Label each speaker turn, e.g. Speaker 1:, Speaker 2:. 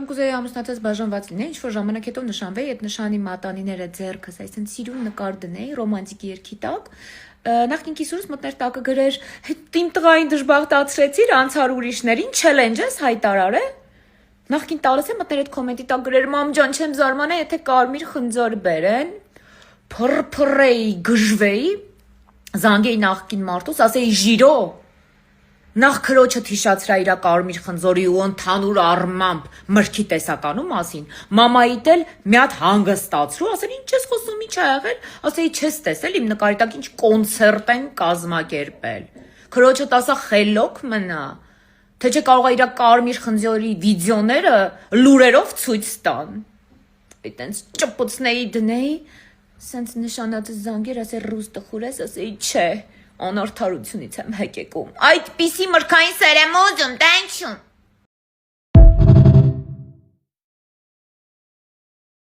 Speaker 1: կուզեի ամուսնացած բաժանված լինեի, ինչ-որ ժամանակ հետո նշանվեի, այդ նշանի մատանիները ձեռքս, այսինքն սիրուն նկար դնեի ռոմանտիկ երգի տակ։ Նախքին կիսուրս մտներ տակը գրեր, իմ տղային դժբախտացրեցիր, անցար ուրիշներին, չելենջ ես հայտարարե։ Նախքին տալս է մտներ այդ կոմենտի տակ գրեր, մամ ջան, չեմ զարմանա, եթե կարմիր խնձոր բերեն, փռփռեի, գժվեի, զանգեի նախքին մարդուս, ասեի ժիրո, նախ քրոջը հիշացրա իրա կարմիր խնձորի ու ընդհանուր առմամբ մրգի տեսականու մասին, մամայիդ էլ մի հատ հանգստացրու, ասել ինչ ես խոսում, ինչ ա եղել, ասեի չես տեսել իմ նկարի տակ ինչ կոնցերտ են կազմակերպել, քրոջդ ասա խելոք մնա, թե չէ կարող է իրա կարմիր խնձորի վիդեոները լուրերով ցույց տան, այտենց ճպուցնեի դնեի, սենց նշանածը զանգեր, ասել ռուս տխուր ես, ասեի չէ, անարդարությունից եմ հեկեկում, այդպիսի մրգային սեր եմ ուզում, տենչում